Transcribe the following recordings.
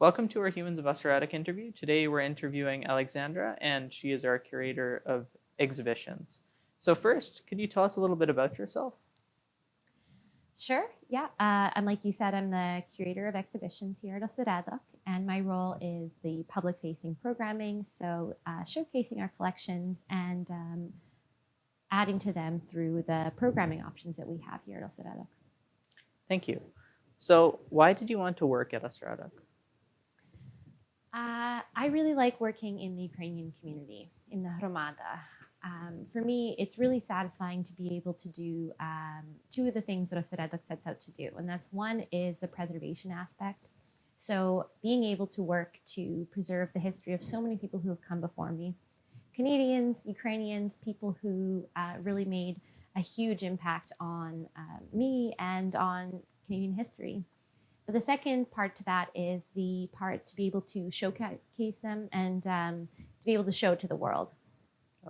Welcome to our Humans of Oseredok interview. Today we're interviewing Alexandra, and she is our Curator of Exhibitions. So first, could you tell us a little bit about yourself? Sure, yeah. And like you said, I'm the Curator of Exhibitions here at Oseredok, and my role is the public-facing programming, so showcasing our collections and adding to them through the programming options that we have here at Oseredok. Thank you. So why did you want to work at Oseredok? I really like working in the Ukrainian community, in the Hromada. For me, it's really satisfying to be able to do two of the things that Oseredok sets out to do. And that's one is the preservation aspect. So being able to work to preserve the history of so many people who have come before me, Canadians, Ukrainians, people who really made a huge impact on me and on Canadian history. But the second part to that is the part to be able to showcase them and to be able to show it to the world.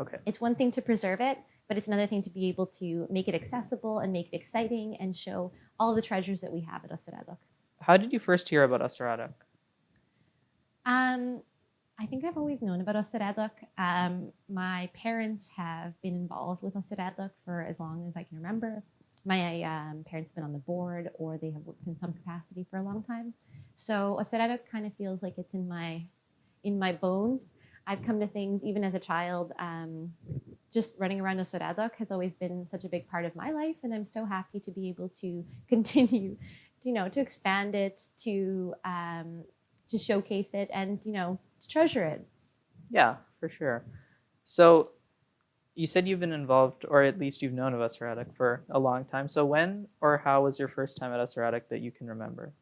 Okay. It's one thing to preserve it, but it's another thing to be able to make it accessible and make it exciting and show all of the treasures that we have at Oseredok. How did you first hear about Oseredok? I think I've always known about Oseredok. My parents have been involved with Oseredok for as long as I can remember. My parents have been on the board or they have worked in some capacity for a long time. So Oseredok kind of feels like it's in my bones. I've come to things even as a child. Just running around Oseredok has always been such a big part of my life, and I'm so happy to be able to continue, to expand it, to showcase it, and to treasure it. Yeah, for sure. So you said you've been involved, or at least you've known of Oseredok for a long time. So when or how was your first time at Oseredok that you can remember?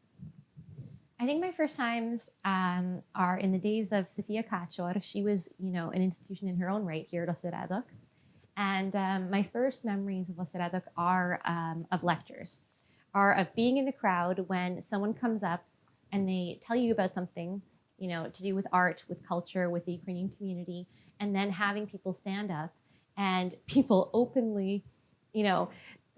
I think my first times are in the days of Sofia Kachor. She was, an institution in her own right here at Oseredok. And my first memories of Oseredok are of lectures, are of being in the crowd when someone comes up and they tell you about something, to do with art, with culture, with the Ukrainian community, and then having people stand up and people openly,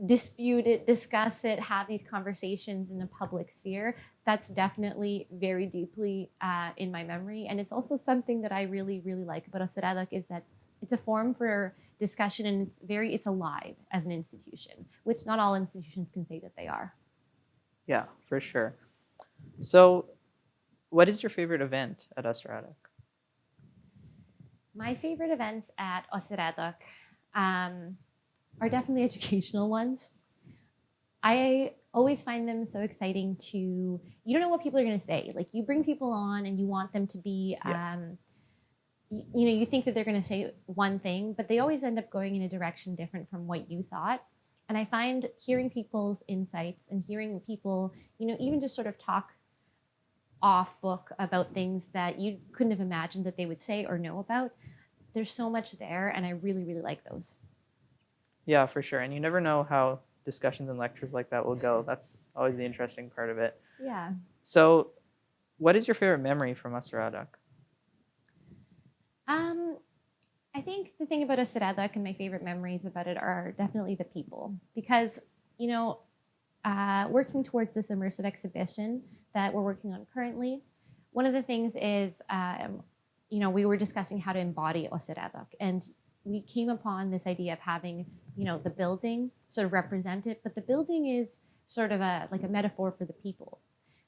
dispute it, discuss it, have these conversations in a public sphere. That's definitely very deeply in my memory. And it's also something that I really, really like about Oseredok is that it's a forum for discussion and it's alive as an institution, which not all institutions can say that they are. Yeah, for sure. So what is your favorite event at Oseredok? My favorite events at Oseredok are definitely educational ones. I always find them so exciting you don't know what people are going to say. Like you bring people on and you want them to be, you think that they're going to say one thing, but they always end up going in a direction different from what you thought. And I find hearing people's insights and hearing people, even just sort of talk off book about things that you couldn't have imagined that they would say or know about. There's so much there, and I really, really like those. Yeah, for sure. And you never know how discussions and lectures like that will go. That's always the interesting part of it. Yeah. So what is your favorite memory from Oseredok? I think the thing about Oseredok and my favorite memories about it are definitely the people. Because, working towards this immersive exhibition that we're working on currently, one of the things is, we were discussing how to embody Oseredok. And we came upon this idea of having, the building sort of represent it, but the building is sort of like a metaphor for the people.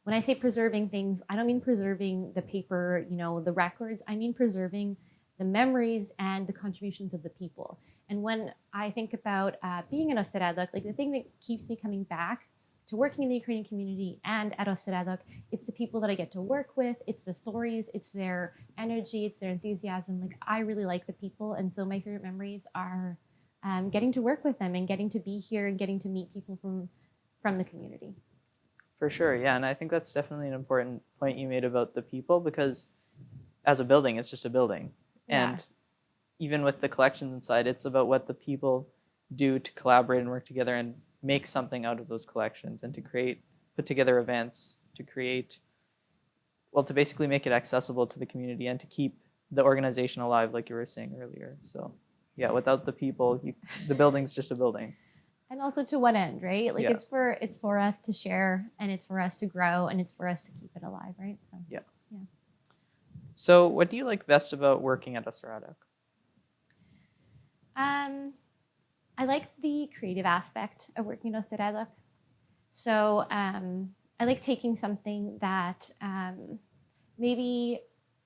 When I say preserving things, I don't mean preserving the paper, the records. I mean preserving the memories and the contributions of the people. And when I think about being in Oseredok, like the thing that keeps me coming back to working in the Ukrainian community and at Oseredok, it's the people that I get to work with, it's the stories, it's their energy, it's their enthusiasm. Like I really like the people, and so my favorite memories are getting to work with them and getting to be here and getting to meet people from the community. For sure, yeah, and I think that's definitely an important point you made about the people, because as a building, it's just a building. Yeah. And even with the collections inside, it's about what the people do to collaborate and work together and make something out of those collections and to put together events, to basically make it accessible to the community and to keep the organization alive, like you were saying earlier. So yeah, without the people, the building's just a building. And also to what end, right? Like Yeah. it's for us to share, and it's for us to grow, and it's for us to keep it alive, right? So, Yeah. Yeah. So what do you like best about working at Oseredok? I like the creative aspect of working at Oseredok. So I like taking something that maybe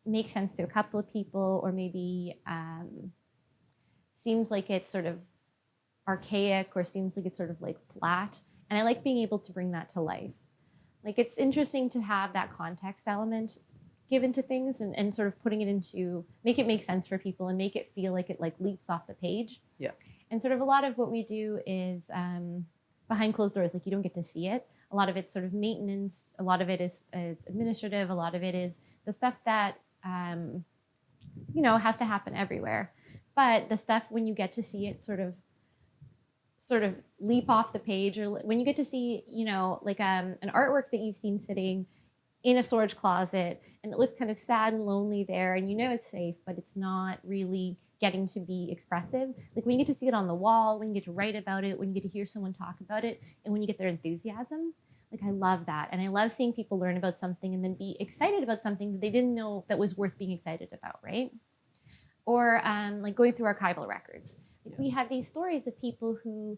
makes sense to a couple of people, or maybe seems like it's sort of archaic, or seems like it's sort of like flat. And I like being able to bring that to life. Like it's interesting to have that context element given to things, and sort of putting it into, make it make sense for people and make it feel like it like leaps off the page. Yeah. And sort of a lot of what we do is behind closed doors, like you don't get to see it. A lot of it's sort of maintenance. A lot of it is administrative. A lot of it is the stuff that, has to happen everywhere. But the stuff when you get to see it sort of leap off the page, or when you get to see, like an artwork that you've seen sitting in a storage closet and it looks kind of sad and lonely there, and it's safe, but it's not really getting to be expressive. Like when you get to see it on the wall, when you get to write about it, when you get to hear someone talk about it, and when you get their enthusiasm, like I love that. And I love seeing people learn about something and then be excited about something that they didn't know that was worth being excited about, right? Or like going through archival records. Like we have these stories of people who,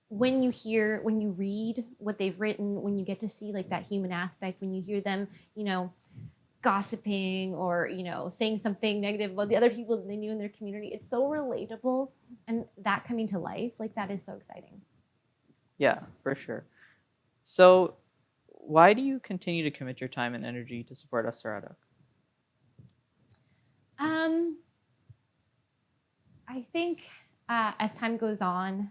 when you read what they've written, when you get to see like that human aspect, when you hear them, gossiping or, saying something negative about the other people that they knew in their community, it's so relatable. And that coming to life, like that is so exciting. Yeah, for sure. So why do you continue to commit your time and energy to support Oseredok? I think as time goes on,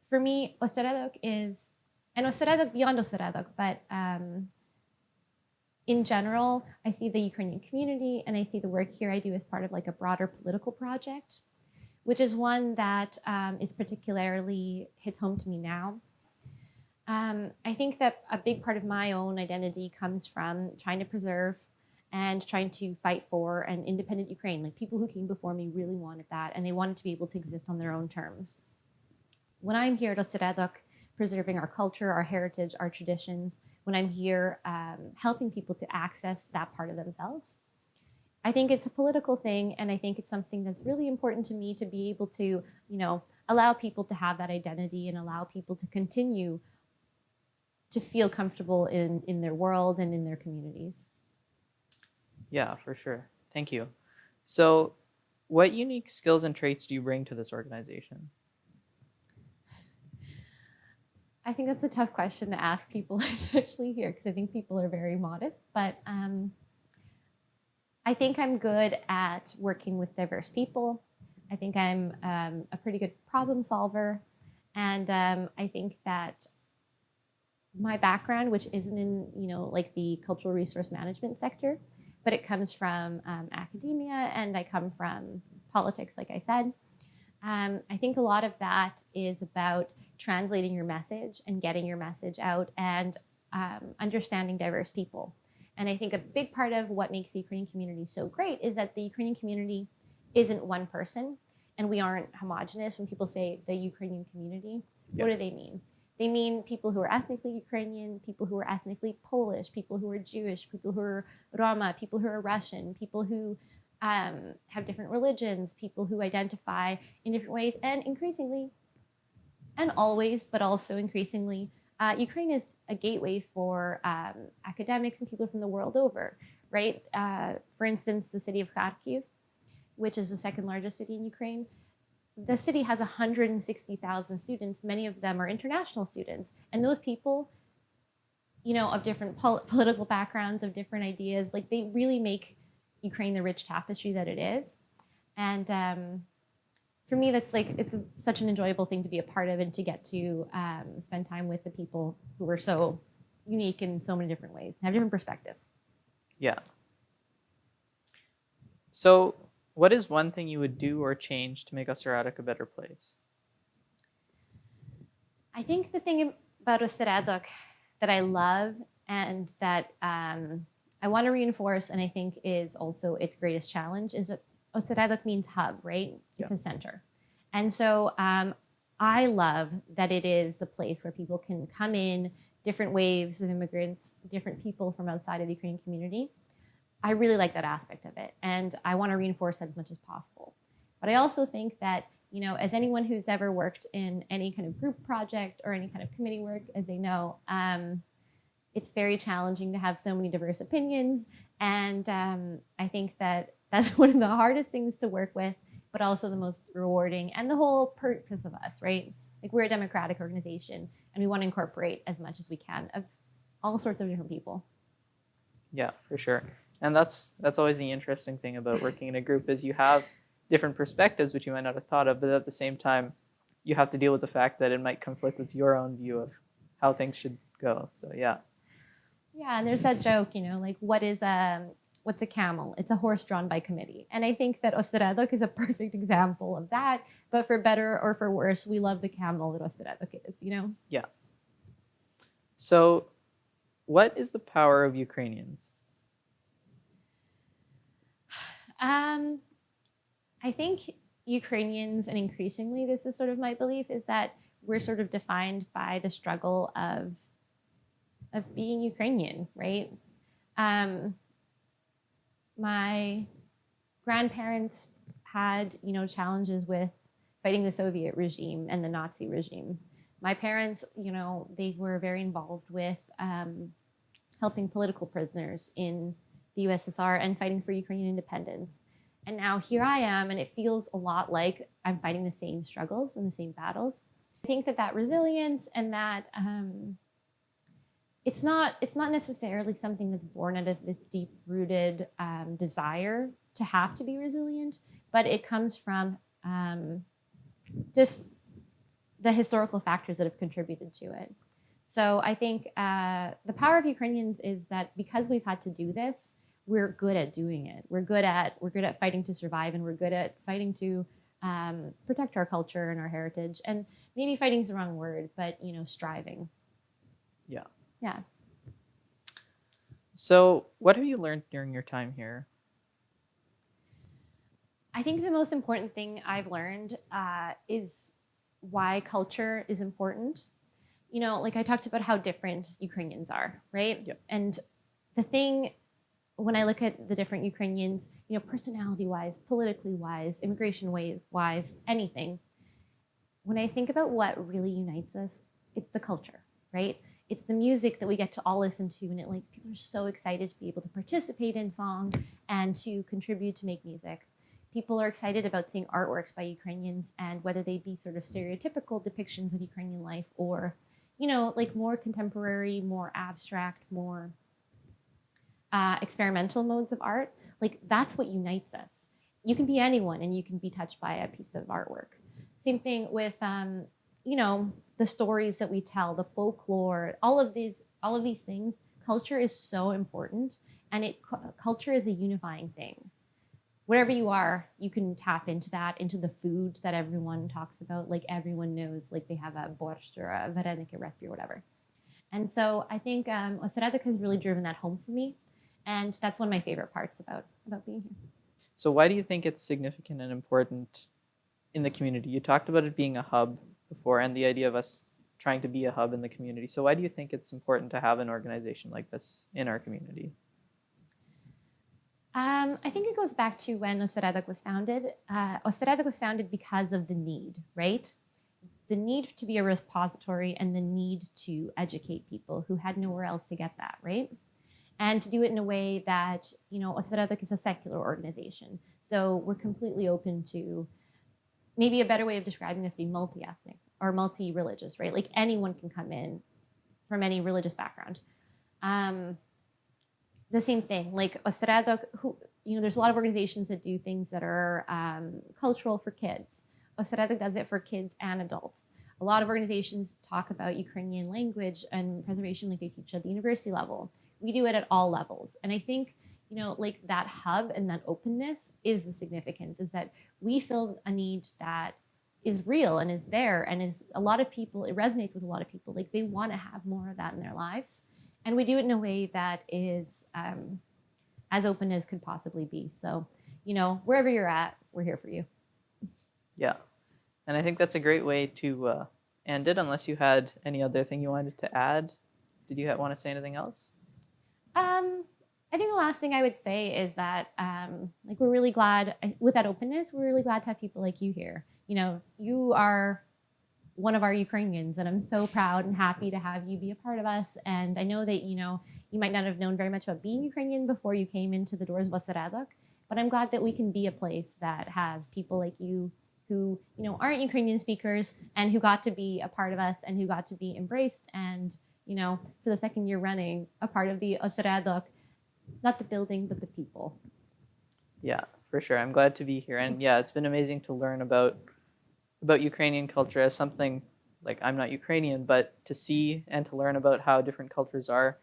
for me, Oseredok is, and Oseredok beyond Oseredok, but in general, I see the Ukrainian community and I see the work here I do as part of like a broader political project, which is one that is particularly hits home to me now. I think that a big part of my own identity comes from trying to preserve and trying to fight for an independent Ukraine. Like people who came before me really wanted that, and they wanted to be able to exist on their own terms. When I'm here at Oseredok, preserving our culture, our heritage, our traditions, when I'm here helping people to access that part of themselves, I think it's a political thing, and I think it's something that's really important to me to be able to, allow people to have that identity and allow people to continue to feel comfortable in their world and in their communities. Yeah, for sure. Thank you. So what unique skills and traits do you bring to this organization? I think that's a tough question to ask people, especially here, because I think people are very modest. But I think I'm good at working with diverse people. I think I'm a pretty good problem solver. And I think that my background, which isn't in, like the cultural resource management sector, but it comes from academia, and I come from politics, like I said. I think a lot of that is about translating your message and getting your message out, and understanding diverse people. And I think a big part of what makes the Ukrainian community so great is that the Ukrainian community isn't one person, and we aren't homogenous. When people say the Ukrainian community, what do they mean? They mean people who are ethnically Ukrainian, people who are ethnically Polish, people who are Jewish, people who are Roma, people who are Russian, people who have different religions, people who identify in different ways, and increasingly, and always, but also increasingly, Ukraine is a gateway for academics and people from the world over, right? For instance, the city of Kharkiv, which is the second largest city in Ukraine, the city has 160,000 students. Many of them are international students. And those people, of different political backgrounds, of different ideas, like they really make Ukraine the rich tapestry that it is. And for me, that's like, it's such an enjoyable thing to be a part of, and to get to spend time with the people who are so unique in so many different ways, have different perspectives. Yeah. So what is one thing you would do or change to make Oseredok a better place? I think the thing about Oseredok that I love, and that I want to reinforce, and I think is also its greatest challenge, is that Oseredok means hub, right? It's a center. And so I love that it is the place where people can come in, different waves of immigrants, different people from outside of the Ukrainian community. I really like that aspect of it, and I want to reinforce that as much as possible. But I also think that, as anyone who's ever worked in any kind of group project or any kind of committee work, as they know, it's very challenging to have so many diverse opinions. And I think that that's one of the hardest things to work with, but also the most rewarding and the whole purpose of us, right? Like, we're a democratic organization and we want to incorporate as much as we can of all sorts of different people. Yeah, for sure. And that's always the interesting thing about working in a group is you have different perspectives which you might not have thought of, but at the same time, you have to deal with the fact that it might conflict with your own view of how things should go. So yeah. Yeah, and there's that joke, like what's a camel? It's a horse drawn by committee. And I think that Oseredok is a perfect example of that. But for better or for worse, we love the camel that Oseredok is, Yeah. So what is the power of Ukrainians? I think Ukrainians, and increasingly this is sort of my belief, is that we're sort of defined by the struggle of being Ukrainian, right? My grandparents had, challenges with fighting the Soviet regime and the Nazi regime. My parents, they were very involved with helping political prisoners in the USSR and fighting for Ukrainian independence. And now here I am, and it feels a lot like I'm fighting the same struggles and the same battles. I think that resilience and that it's not necessarily something that's born out of this deep-rooted desire to have to be resilient, but it comes from just the historical factors that have contributed to it. So I think the power of Ukrainians is that because we've had to do this, we're good at doing it. We're good at fighting to survive, and we're good at fighting to protect our culture and our heritage. And maybe fighting is the wrong word, but striving. Yeah. Yeah. So what have you learned during your time here? I think the most important thing I've learned is why culture is important. Like I talked about how different Ukrainians are, right? Yep. And the thing, when I look at the different Ukrainians, personality-wise, politically-wise, immigration-wise, anything, when I think about what really unites us, it's the culture, right? It's the music that we get to all listen to, and people are so excited to be able to participate in song and to contribute to make music. People are excited about seeing artworks by Ukrainians, and whether they be sort of stereotypical depictions of Ukrainian life or, more contemporary, more abstract, more experimental modes of art, that's what unites us. You can be anyone and you can be touched by a piece of artwork. Same thing with, the stories that we tell, the folklore, all of these things. Culture is so important, and culture is a unifying thing. Wherever you are, you can tap into that, into the food that everyone talks about. Everyone knows, they have a borscht or a vareniki recipe or whatever. And so I think Oseredok has really driven that home for me. And that's one of my favorite parts about being here. So why do you think it's significant and important in the community? You talked about it being a hub before and the idea of us trying to be a hub in the community. So why do you think it's important to have an organization like this in our community? I think it goes back to when Oseredok was founded. Oseredok was founded because of the need, right? The need to be a repository and the need to educate people who had nowhere else to get that, right? And to do it in a way that, Oseredok is a secular organization. So we're completely open to, maybe a better way of describing this being multi-ethnic or multi-religious, right? Anyone can come in from any religious background. The same thing, Oseredok, there's a lot of organizations that do things that are cultural for kids. Oseredok does it for kids and adults. A lot of organizations talk about Ukrainian language and preservation like they teach at the university level. We do it at all levels. And I think, that hub and that openness is the significance, is that we feel a need that is real and is there and is a lot of people, it resonates with a lot of people. They want to have more of that in their lives. And we do it in a way that is as open as could possibly be. So, wherever you're at, we're here for you. Yeah. And I think that's a great way to end it, unless you had any other thing you wanted to add. Did you want to say anything else? I think the last thing I would say is that, like, we're really glad with that openness. We're really glad to have people like you here. You know, you are one of our Ukrainians, and I'm so proud and happy to have you be a part of us. And I know that, you know, you might not have known very much about being Ukrainian before you came into the doors of Oseredok, but I'm glad that we can be a place that has people like you who, you know, aren't Ukrainian speakers and who got to be a part of us and who got to be embraced and, you know, for the second year running, a part of the Oseredok, not the building, but the people. Yeah, for sure. I'm glad to be here. And yeah, it's been amazing to learn about Ukrainian culture as something, like, I'm not Ukrainian, but to see and to learn about how different cultures are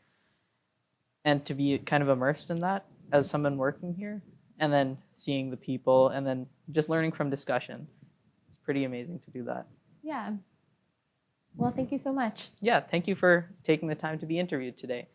and to be kind of immersed in that as someone working here, and then seeing the people and then just learning from discussion. It's pretty amazing to do that. Yeah. Well, thank you so much. Yeah, thank you for taking the time to be interviewed today.